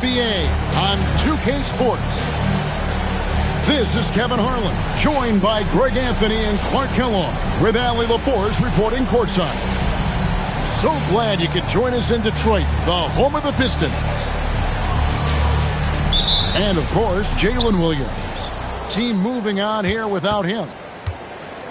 NBA on 2K Sports. This is Kevin Harlan, joined by Greg Anthony and Clark Kellogg, with Allie LaForce reporting courtside. So glad you could join us in Detroit, the home of the Pistons. And, of course, Jalen Williams. Team moving on here without him.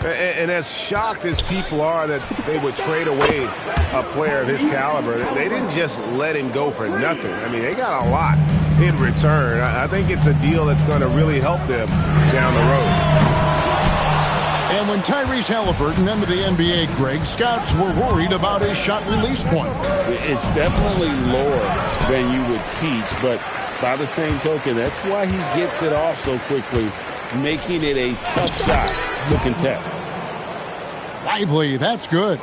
And as shocked as people are that they would trade away a player of his caliber, they didn't just let him go for nothing. I mean, they got a lot in return. I think it's a deal that's going to really help them down the road. And when Tyrese Halliburton entered the NBA, Greg, scouts were worried about his shot release point. It's definitely lower than you would teach, but by the same token, that's why he gets it off so quickly, making it a tough shot to contest. Lively, that's good.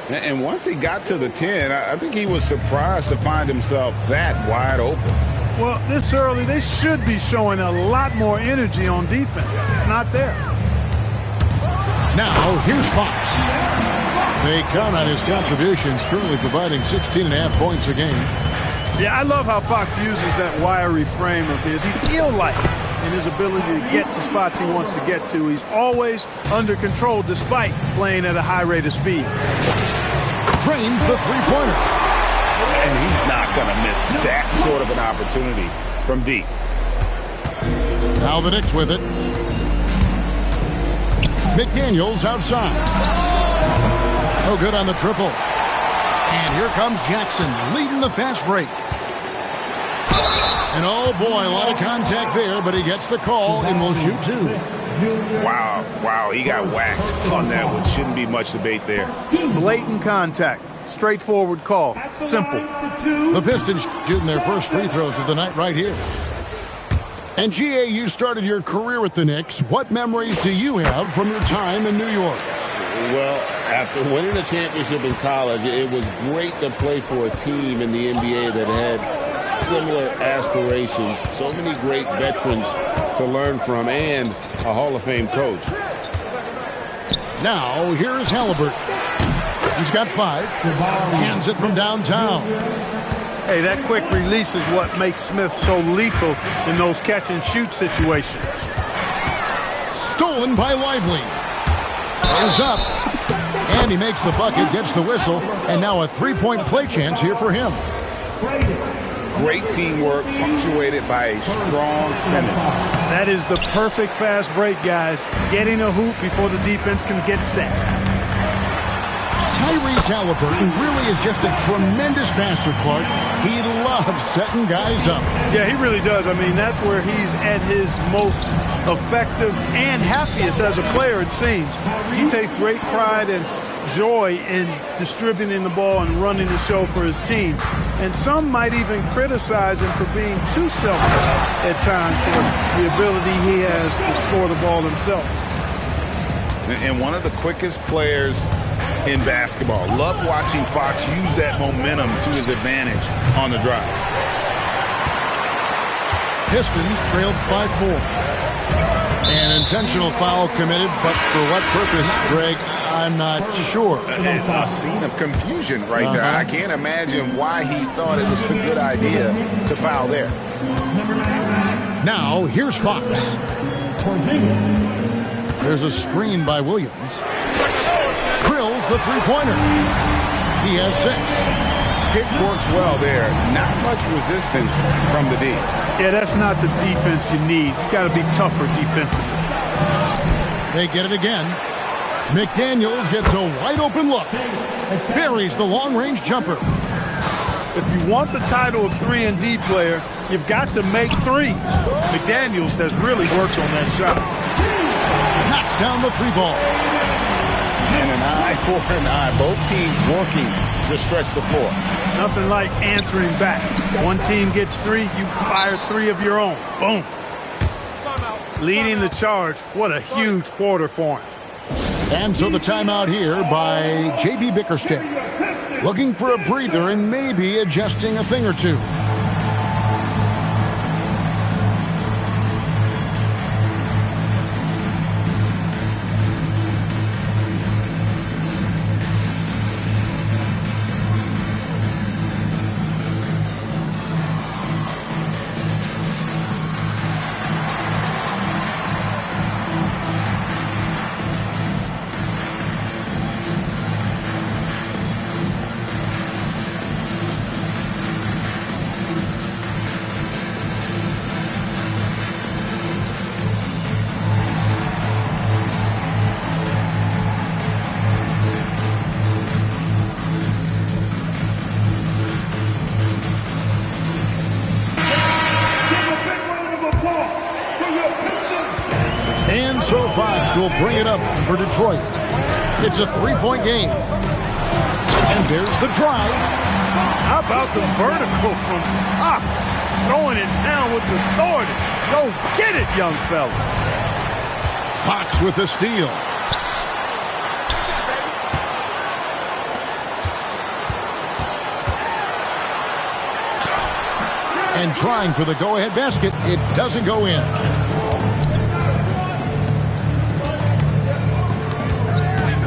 And once he got to the 10, I think he was surprised to find himself that wide open. Well, this early, they should be showing a lot more energy on defense. It's not there. Now, here's Fox. They count on his contributions, currently providing 16.5 points a game. Yeah, I love how Fox uses that wiry frame of his. He's skill-like in his ability to get to spots he wants to get to. He's always under control despite playing at a high rate of speed. Drains the three-pointer. And he's not going to miss that sort of an opportunity from deep. Now the Knicks with it. McDaniels outside. No good on the triple. And here comes Jackson leading the fast break. And oh boy, a lot of contact there, but he gets the call and will shoot two. Wow, he got whacked on that one. Shouldn't be much debate there. Blatant contact. Straightforward call. Simple. The Pistons shooting their first free throws of the night right here. And GA, you started your career with the Knicks. What memories do you have from your time in New York? Well, after winning a championship in college, it was great to play for a team in the NBA that had similar aspirations, so many great veterans to learn from, and a Hall of Fame coach. Now, here's Halliburton. He's got 5. Hands it from downtown. Hey, that quick release is what makes Smith so lethal in those catch-and-shoot situations. Stolen by Lively. Is up. And he makes the bucket, gets the whistle, and now a three-point play chance here for him. Great teamwork, punctuated by a strong finish. That is the perfect fast break, guys. Getting a hoop before the defense can get set. Tyrese Halliburton really is just a tremendous passer, Clark. He loves setting guys up. Yeah, he really does. I mean, that's where he's at his most effective and happiest as a player, it seems. He takes great pride and joy in distributing the ball and running the show for his team. And some might even criticize him for being too selfish at times for the ability he has to score the ball himself. And one of the quickest players in basketball. Love watching Fox use that momentum to his advantage on the drive. Pistons trailed by 4. An intentional foul committed, but for what purpose, Greg, I'm not sure. A scene of confusion right there. I can't imagine why he thought it was a good idea to foul there. Now, here's Fox. There's a screen by Williams. Drills the three-pointer. He has 6. Kick works well there. Not much resistance from the D. Yeah, that's not the defense you need. You got to be tougher defensively. They get it again. McDaniels gets a wide-open look. Buries the long-range jumper. If you want the title of 3-and-D player, you've got to make threes. McDaniels has really worked on that shot. Knocks down the 3-ball. And an eye for an eye. Both teams working to stretch the floor. Nothing like answering back. One team gets 3, you fire 3 of your own. Boom. Leading the charge. What a huge quarter for him. And so the timeout here by J.B. Bickerstaff. Looking for a breather and maybe adjusting a thing or two. Fox will bring it up for Detroit. It's a 3-point game. And there's the drive. How about the vertical from Fox? Throwing it down with authority. Go get it, young fella. Fox with the steal. And trying for the go-ahead basket. It doesn't go in.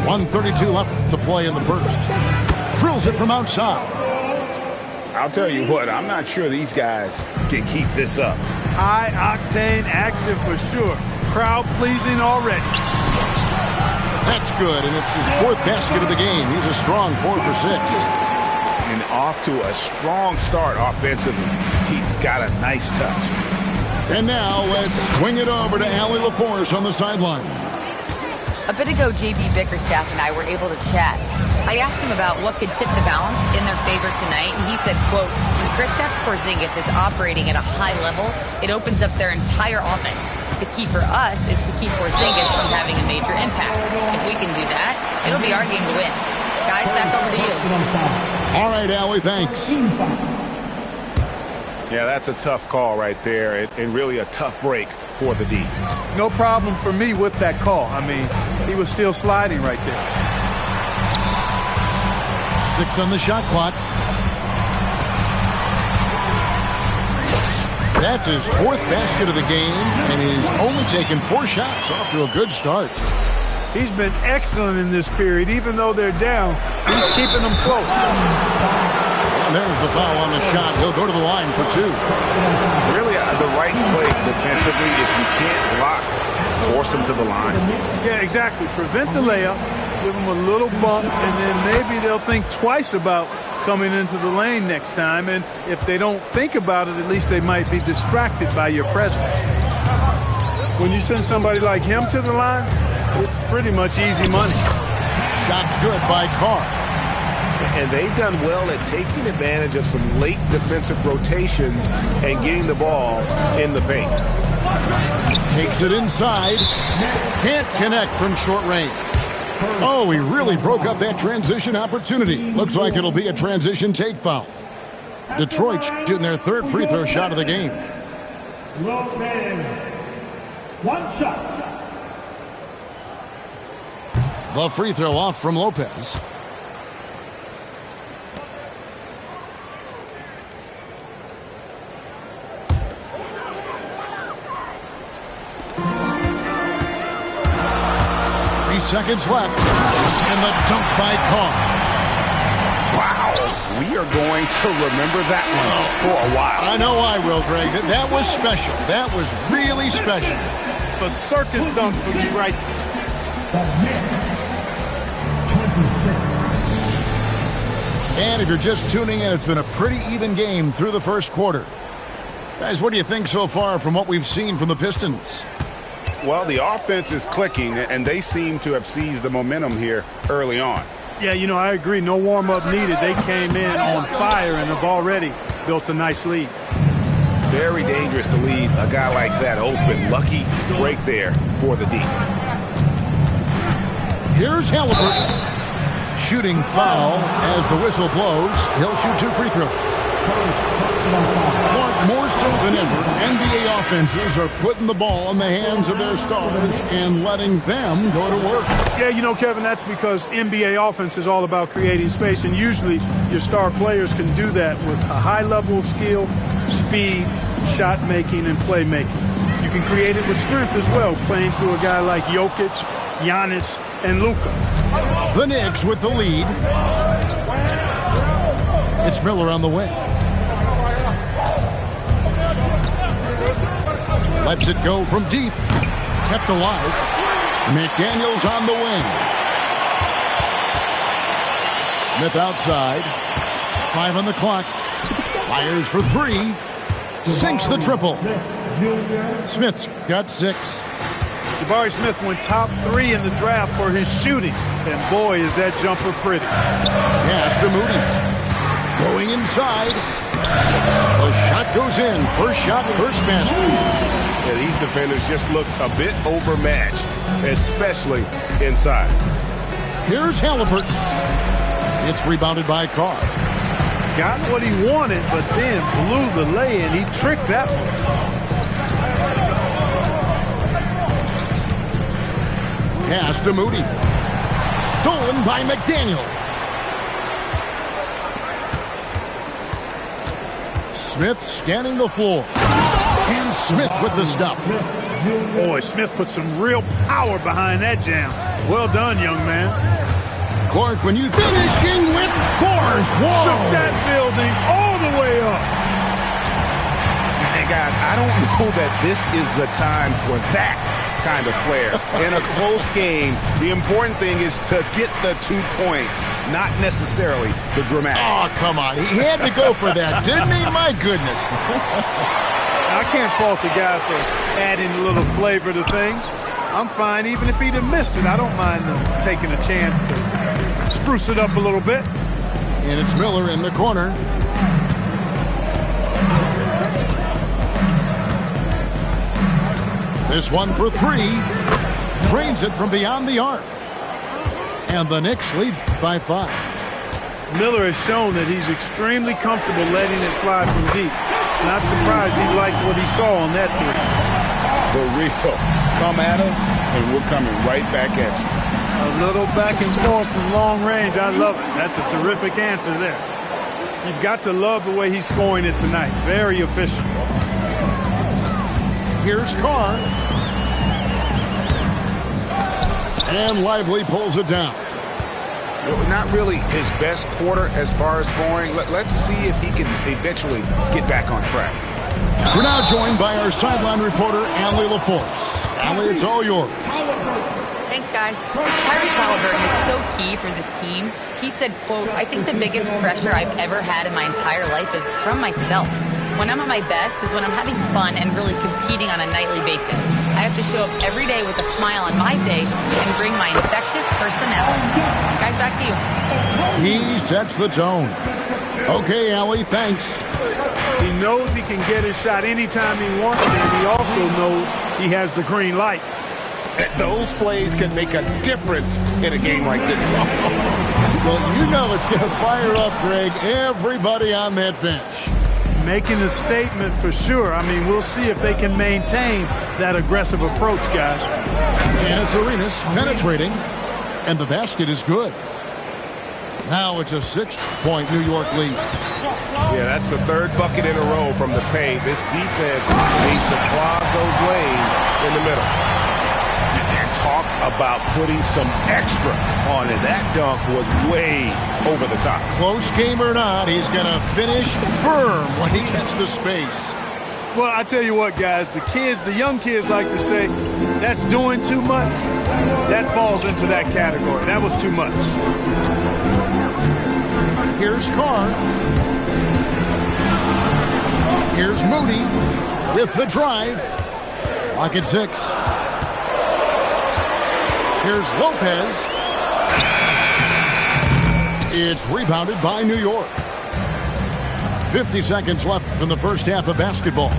.132 left to play in the first. Drills it from outside. I'll tell you what, I'm not sure these guys can keep this up. High-octane action for sure. Crowd pleasing already. That's good, and it's his 4th basket of the game. He's a strong 4 for 6. And off to a strong start offensively. He's got a nice touch. And now let's swing it over to Allie LaForce on the sideline. A bit ago, J.B. Bickerstaff and I were able to chat. I asked him about what could tip the balance in their favor tonight, and he said, quote, when Kristaps Porzingis is operating at a high level, it opens up their entire offense. The key for us is to keep Porzingis from having a major impact. If we can do that, it'll be our game to win. Guys, back over to you. All right, Allie, thanks. Yeah, that's a tough call right there, and really a tough break for the D. No problem for me with that call. I mean, he was still sliding right there. 6 on the shot clock. That's his 4th basket of the game, and he's only taken 4 shots. Off to a good start. He's been excellent in this period. Even though they're down, he's keeping them close. And there's the foul on the shot. He'll go to the line for 2. Really the right play defensively. If you can't block, force him to the line. Yeah, exactly. Prevent the layup, give him a little bump, and then maybe they'll think twice about coming into the lane next time. And if they don't think about it, at least they might be distracted by your presence. When you send somebody like him to the line, it's pretty much easy money. Shot's good by Carr. And they've done well at taking advantage of some late defensive rotations and getting the ball in the paint. Takes it inside. Can't connect from short range. Oh, he really broke up that transition opportunity. Looks like it'll be a transition take foul. Detroit shooting their 3rd free throw shot of the game. One shot. The free throw off from Lopez. Seconds left, and the dunk by Carr. Wow, we are going to remember that one for a while. I know I will, Greg. That was special. That was really special. A circus dunk for me right there. And if you're just tuning in, it's been a pretty even game through the first quarter. Guys, what do you think so far from what we've seen from the Pistons? Well, the offense is clicking, and they seem to have seized the momentum here early on. Yeah, you know, I agree. No warm-up needed. They came in on fire and have already built a nice lead. Very dangerous to leave a guy like that open. Lucky break there for the D. Here's Halliburton. Shooting foul as the whistle blows. He'll shoot 2 free throws. Clark, more so than ever, NBA offenses are putting the ball in the hands of their stars and letting them go to work. Yeah, you know, Kevin, that's because NBA offense is all about creating space, and usually your star players can do that with a high level of skill, speed, shot making, and playmaking. You can create it with strength as well, playing through a guy like Jokic, Giannis, and Luka. The Knicks with the lead. It's Miller on the wing. Lets it go from deep. Kept alive. McDaniels on the wing. Smith outside. 5 on the clock. Fires for 3. Sinks the triple. Smith's got 6. Jabari Smith went top 3 in the draft for his shooting. And boy, is that jumper pretty. Pass to Moody. Going inside. The shot goes in. First shot, first basket. Yeah, these defenders just look a bit overmatched, especially inside. Here's Halliburton. It's rebounded by Carr. Got what he wanted, but then blew the lay-in. He tricked that one. Pass to Moody. Stolen by McDaniel. Smith scanning the floor. And Smith with the stuff. Boy, Smith put some real power behind that jam. Well done, young man. Clark, when you finishing with force. Whoa. Shook that building all the way up. And guys, I don't know that this is the time for that kind of flair. In a close game, the important thing is to get the 2 points, not necessarily the dramatics. Oh, come on. He had to go for that, didn't he? My goodness. I can't fault the guy for adding a little flavor to things. I'm fine even if he'd have missed it. I don't mind taking a chance to spruce it up a little bit. And it's Miller in the corner. This one for three. Drains it from beyond the arc. And the Knicks lead by 5. Miller has shown that he's extremely comfortable letting it fly from deep. Not surprised he liked what he saw on that three. The real. Come at us, and we're coming right back at you. A little back and forth from long range. I love it. That's a terrific answer there. You've got to love the way he's scoring it tonight. Very efficient. Here's Carr. And Lively pulls it down. Not really his best quarter as far as scoring. Let's see if he can eventually get back on track. We're now joined by our sideline reporter, Allie LaForce. Allie, it's all yours. Thanks, guys. Tyrese Halliburton is so key for this team. He said, quote, "I think the biggest pressure I've ever had in my entire life is from myself. When I'm at my best is when I'm having fun and really competing on a nightly basis. I have to show up every day with a smile on my face and bring my infectious personality." Guys, back to you. He sets the tone. Okay, Allie, thanks. He knows he can get his shot anytime he wants, and he also knows he has the green light. Those plays can make a difference in a game like this. Well, you know it's going to fire up, Greg, everybody on that bench. Making a statement for sure. I mean, we'll see if they can maintain that aggressive approach, guys. And it's Arenas penetrating, and the basket is good. Now it's a 6-point New York lead. Yeah, that's the third bucket in a row from the paint. This defense needs to clog those lanes in the middle. And talk about putting some extra on it. That dunk was way over the top. Close game or not, he's going to finish firm when he gets the space. Well, I tell you what, guys, the young kids like to say, that's doing too much. That falls into that category. That was too much. Here's Carr. Here's Moody with the drive. Lock at 6. Here's Lopez. It's rebounded by New York. 50 seconds left from the first half of basketball.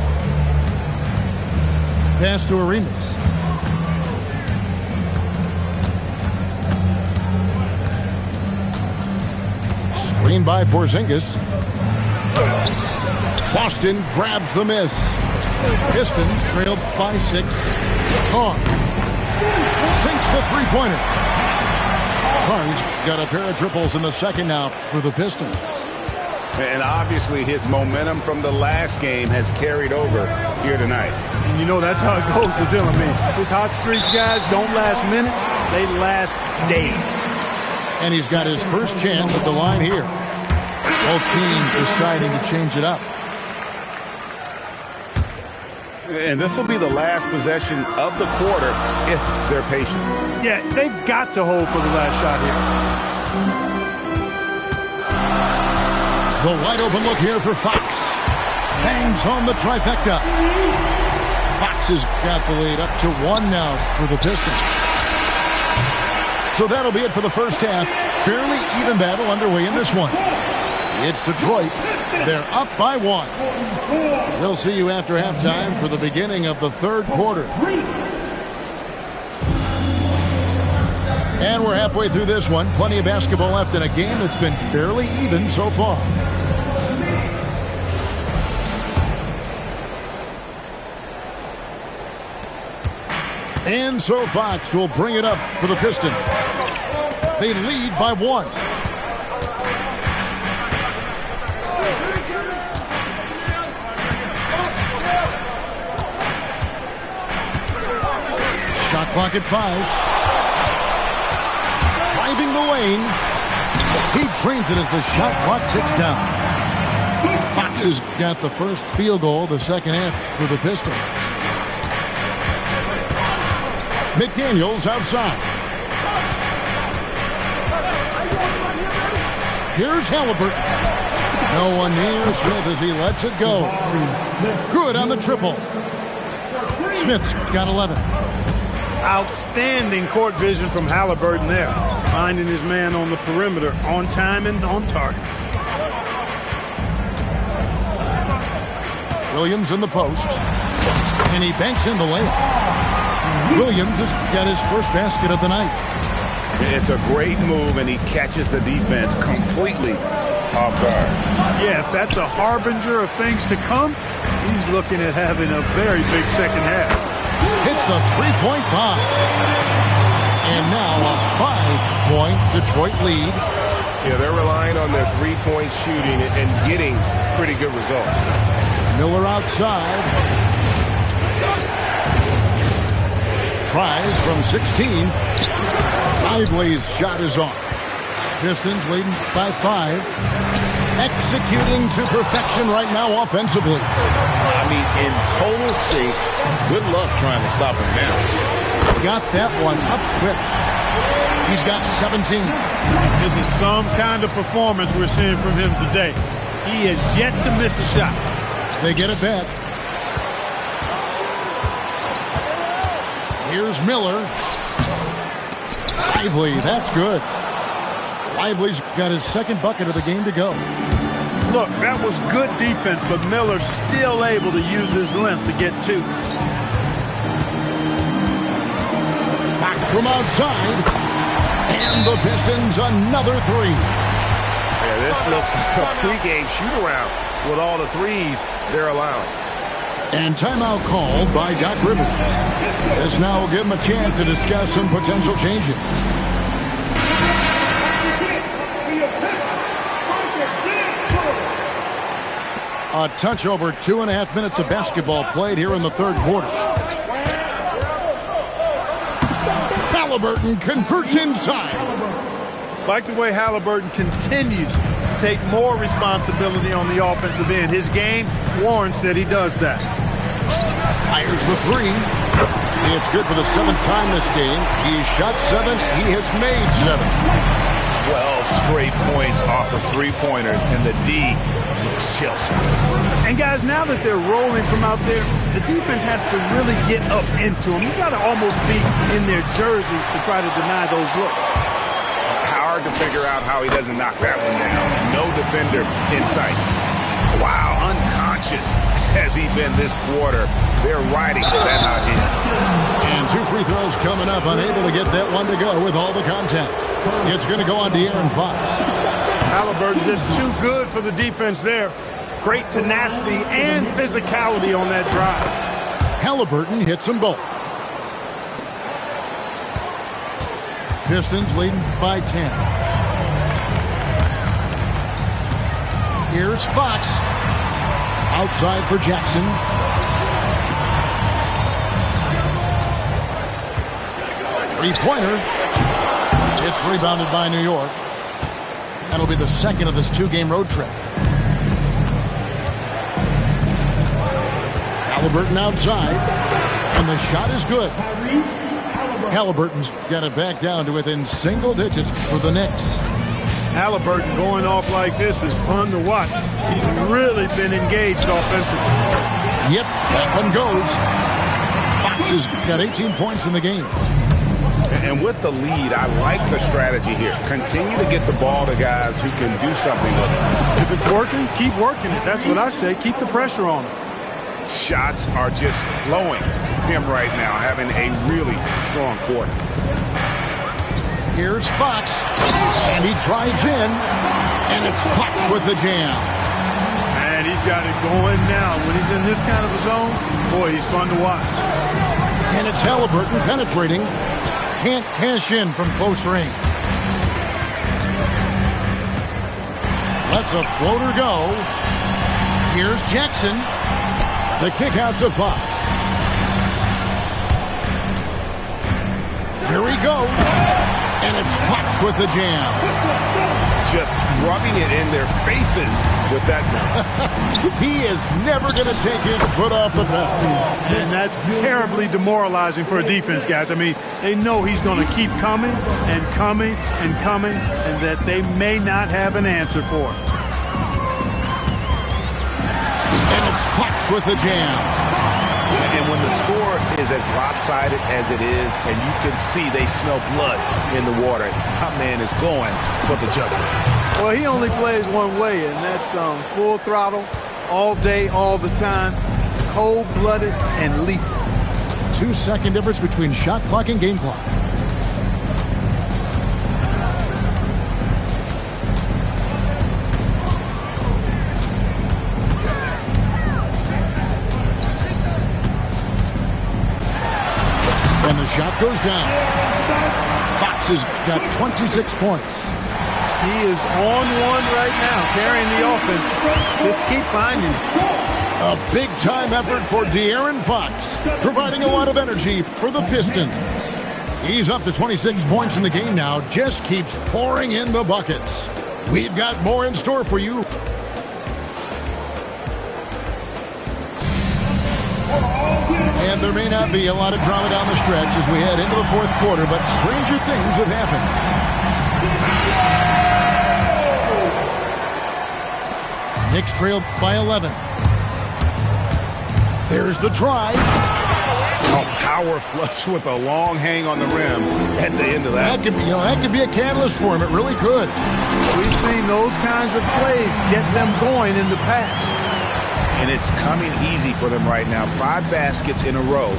Pass to Arenas. Screen by Porzingis. Boston grabs the miss. Pistons trailed by 6. Carr sinks the three-pointer. Carr's got a pair of triples in the second now for the Pistons. And obviously his momentum from the last game has carried over here tonight. And you know that's how it goes with him. I mean, his hot streaks, guys, don't last minutes. They last days. And he's got his first chance at the line here. Both teams deciding to change it up. And this will be the last possession of the quarter if they're patient. Yeah, they've got to hold for the last shot here. The wide open look here for Fox. Bangs on the trifecta. Fox has got the lead up to 1 now for the Pistons. So that'll be it for the first half. Fairly even battle underway in this one. It's Detroit They're up by 1. We'll see you after halftime for the beginning of the third quarter. And we're halfway through this one. Plenty of basketball left in a game that's been fairly even so far. And so Fox will bring it up for the Pistons. They lead by 1. Shot clock at 5. Driving the lane. He drains it as the shot clock ticks down. Fox has got the first field goal of the second half for the Pistons. McDaniels outside. Here's Halliburton. No one near Smith as he lets it go. Good on the triple. Smith's got 11. Outstanding court vision from Halliburton there. Finding his man on the perimeter, on time and on target. Williams in the post. And he banks in the layup. Williams has got his first basket of the night. It's a great move, and he catches the defense completely off guard. Yeah, if that's a harbinger of things to come, he's looking at having a very big second half. Hits the three-point bomb. And now a 5-point Detroit lead. Yeah, they're relying on their three-point shooting and getting pretty good results. Miller outside. Tries from 16. Lively's shot is off. Pistons leading by 5. Executing to perfection right now offensively. I mean, in total sync. Good luck trying to stop him now. Got that one up quick. He's got 17. This is some kind of performance we're seeing from him today. He has yet to miss a shot. They get it back. Here's Miller. Lively, that's good. Lively's got his second bucket of the game to go. Look, that was good defense, but Miller still able to use his length to get 2. Back from outside. And the Pistons another 3. Yeah, this looks like a pregame shoot-around with all the threes they're allowing. And timeout called by Doc Rivers. This now will give him a chance to discuss some potential changes. A touch over 2.5 minutes of basketball played here in the third quarter. Halliburton converts inside. Like the way Halliburton continues to take more responsibility on the offensive end. His game warrants that he does that. Fires the 3. It's good for the 7th time this game. He's shot 7. He has made 7. 12 straight points off of three-pointers, and the D looks shell-shocked. And guys, now that they're rolling from out there, the defense has to really get up into them. You've got to almost be in their jerseys to try to deny those looks. Hard to figure out how he doesn't knock that one down. No defender in sight. Wow, unconscious has he been this quarter. They're riding that hot heat. And 2 free throws coming up, unable to get that one to go with all the contact. It's going to go on to Aaron Fox. Halliburton just too good for the defense there. Great tenacity and physicality on that drive. Halliburton hits them both. Pistons leading by 10. Here's Fox. Outside for Jackson. Three-pointer. It's rebounded by New York. That'll be the second of this 2-game road trip. Halliburton outside. And the shot is good. Halliburton's got it back down to within single digits for the Knicks. Halliburton going off like this is fun to watch. He's really been engaged offensively. Yep, that one goes. Fox has got 18 points in the game. And with the lead, I like the strategy here. Continue to get the ball to guys who can do something with it. If it's working, keep working it. That's what I say. Keep the pressure on him. Shots are just flowing from him right now, having a really strong quarter. Here's Fox, and he drives in, and it's Fox with the jam. And he's got it going now. When he's in this kind of a zone, boy, he's fun to watch. And it's Halliburton penetrating. Can't cash in from close range. Lets a floater go. Here's Jackson. The kick out to Fox. Here he goes. And it's Fox with the jam. Just rubbing it in their faces with that now. He is never going to take his foot off the pedal. And that's terribly demoralizing for a defense, guys. I mean, they know he's going to keep coming and coming and coming, and that they may not have an answer for it. And it's Fox with the jam. And when the score is as lopsided as it is, and you can see they smell blood in the water, my man is going for the jugular. Well, he only plays one way, and that's full throttle, all day, all the time, cold-blooded and lethal. 2-second difference between shot clock and game clock. And the shot goes down. Fox has got 26 points. He is on one right now, carrying the offense. Just keep finding it. A big-time effort for De'Aaron Fox, providing a lot of energy for the Pistons. He's up to 26 points in the game now, just keeps pouring in the buckets. We've got more in store for you. And there may not be a lot of drama down the stretch as we head into the fourth quarter, but stranger things have happened. Knicks trail by 11. There's the drive. A power flush with a long hang on the rim at the end of that. That could be a catalyst for him. It really could. We've seen those kinds of plays get them going in the past. And it's coming easy for them right now. 5 baskets in a row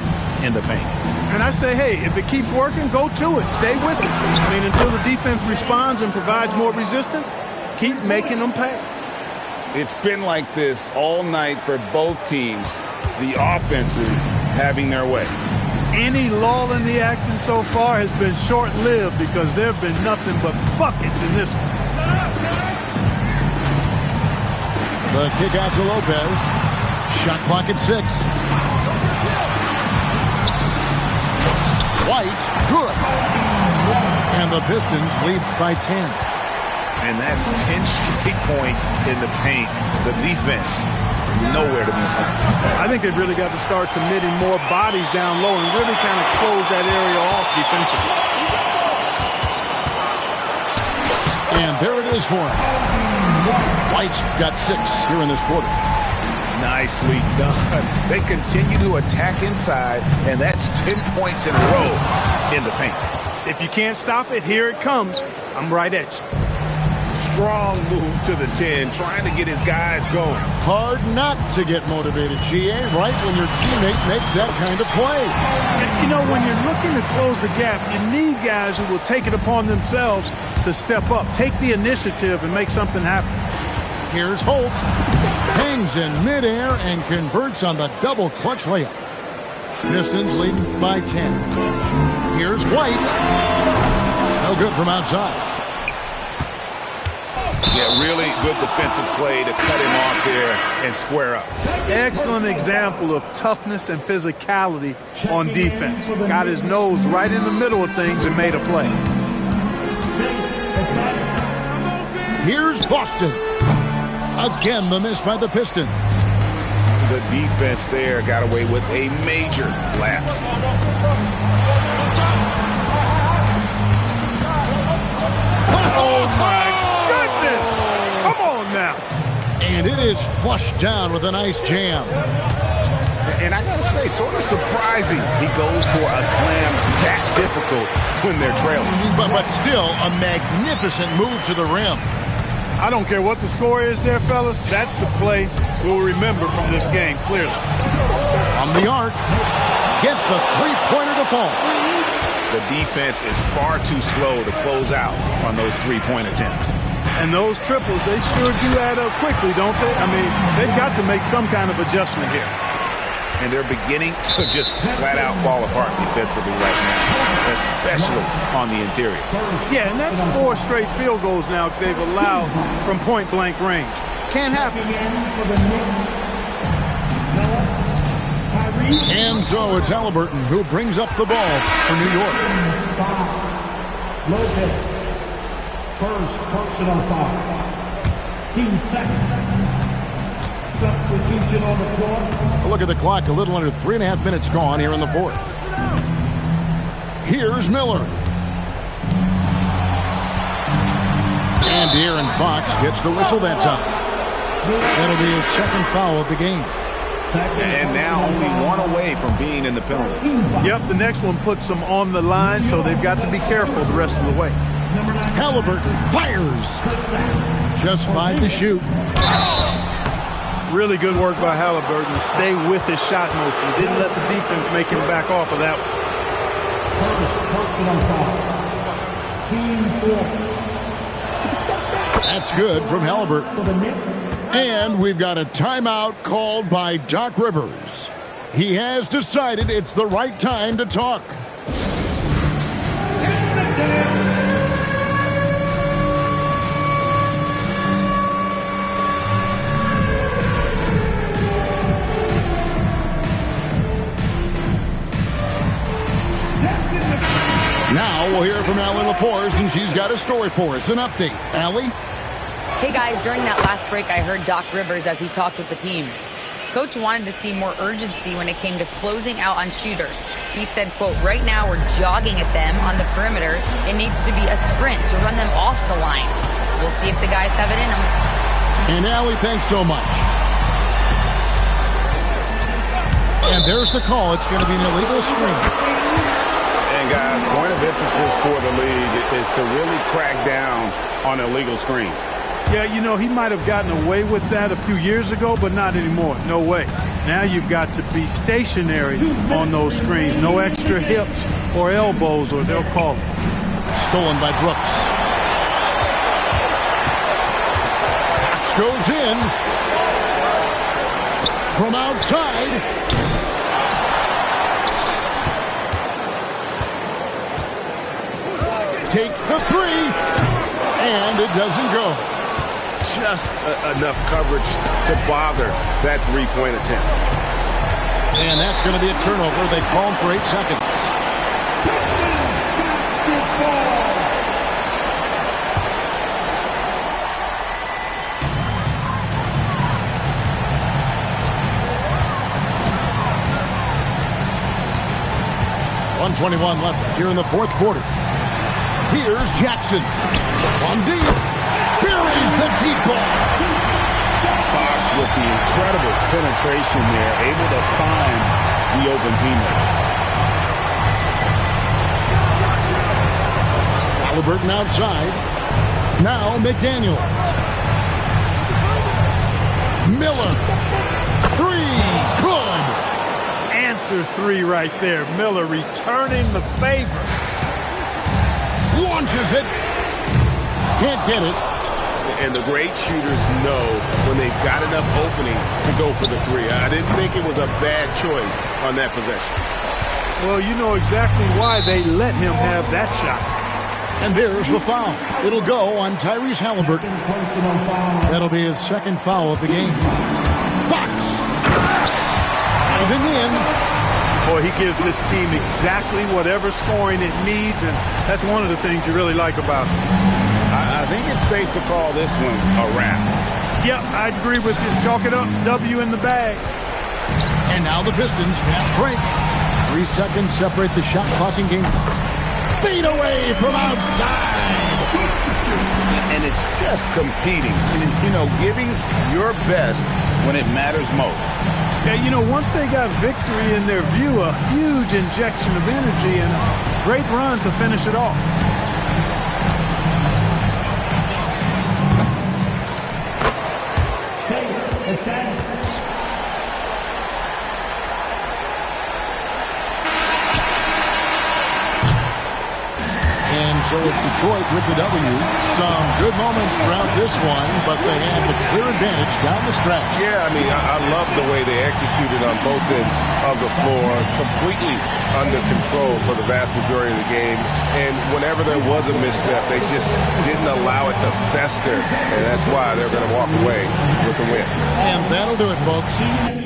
in the paint. And I say, hey, if it keeps working, go to it. Stay with it. I mean, until the defense responds and provides more resistance, keep making them pay. It's been like this all night for both teams. The offenses having their way. Any lull in the action so far has been short-lived because there have been nothing but buckets in this one. The kick out to Lopez. Shot clock at 6. White, good. And the Pistons lead by 10. And that's 10 straight points in the paint. The defense, nowhere to be found. I think they've really got to start committing more bodies down low and really kind of close that area off defensively. And there it is for him. White's got 6 here in this quarter. Nicely done. They continue to attack inside, and that's 10 points in a row in the paint. If you can't stop it, here it comes. I'm right at you. Strong move to the 10, trying to get his guys going. Hard not to get motivated, GA, right when your teammate makes that kind of play. You know, when you're looking to close the gap, you need guys who will take it upon themselves to step up, take the initiative, and make something happen. Here's Holt. Hangs in midair and converts on the double clutch layup. Pistons leading by 10. Here's White. No good from outside. Yeah, really good defensive play to cut him off there and square up. Excellent example of toughness and physicality on defense. Got his nose right in the middle of things and made a play. Here's Boston. Again, the miss by the Pistons. The defense there got away with a major lapse. Oh, my goodness! Come on now. And it is flushed down with a nice jam. And I got to say, sort of surprising he goes for a slam that difficult when they're trailing. But still a magnificent move to the rim. I don't care what the score is there, fellas. That's the play we'll remember from this game, clearly. From the arc, gets the three-pointer to fall. The defense is far too slow to close out on those three-point attempts. And those triples, they sure do add up quickly, don't they? I mean, they've got to make some kind of adjustment here. And they're beginning to just flat-out fall apart defensively right now, especially on the interior. Yeah, and that's 4 straight field goals now they've allowed from point-blank range. Can't happen. And so it's Halliburton who brings up the ball for New York. Lopez. First personal foul. Team second. Substitution on the floor. Look at the clock, a little under 3.5 minutes gone here in the fourth. Here's Miller. And De'Aaron Fox gets the whistle that time. That'll be his second foul of the game. And now only one away from being in the penalty. Yep, the next one puts them on the line, so they've got to be careful the rest of the way. Halliburton fires. Just 5 to shoot. Really good work by Halliburton to stay with his shot motion. Didn't let the defense make him back off of that one. First personal foul. Team 4. That's good from Halliburton. And we've got a timeout called by Doc Rivers. He has decided it's the right time to talk. Now we'll hear from Allie LaForce, and she's got a story for us. An update. Allie? Hey guys, during that last break, I heard Doc Rivers as he talked with the team. Coach wanted to see more urgency when it came to closing out on shooters. He said, quote, right now we're jogging at them on the perimeter. It needs to be a sprint to run them off the line. We'll see if the guys have it in them. And Allie, thanks so much. And there's the call. It's going to be an illegal screen. And guys, point of emphasis for the league is to really crack down on illegal screens. Yeah, you know, he might have gotten away with that a few years ago, but not anymore. No way. Now you've got to be stationary on those screens. No extra hips or elbows, or they'll call it. Stolen by Brooks. Fox goes in. From outside. Takes the three. And it doesn't go. Just enough coverage to bother that three-point attempt. And that's going to be a turnover. They call him for 8 seconds. .121 left here in the fourth quarter. Here's Jackson. On deep. Buries the deep ball. Fox with the incredible penetration there, able to find the open teammate. Halliburton outside. Now McDaniel. Miller. 3. Good. Answer 3 right there. Miller returning the favor. Launches it. Can't get it. And the great shooters know when they've got enough opening to go for the three. I didn't think it was a bad choice on that possession. Well, you know exactly why they let him have that shot. And there's the foul. It'll go on Tyrese Halliburton. That'll be his second foul of the game. Fox. Diving in. Boy, he gives this team exactly whatever scoring it needs, and that's one of the things you really like about him. I think it's safe to call this one a wrap. Yep, I agree with you. Chalk it up. W in the bag. And now the Pistons fast break. 3 seconds separate the shot clock and game clock. Fade away from outside. And it's just competing. You know, giving your best when it matters most. Yeah, you know, once they got victory in their view, a huge injection of energy and a great run to finish it off. And so it's Detroit with the W. Some good moments throughout this one, but they had the clear advantage down the stretch. Yeah, I mean, I love the way they executed on both ends of the floor, completely under control for the vast majority of the game. And whenever there was a misstep, they just didn't allow it to fester, and that's why they're going to walk away with the win. And that'll do it, folks.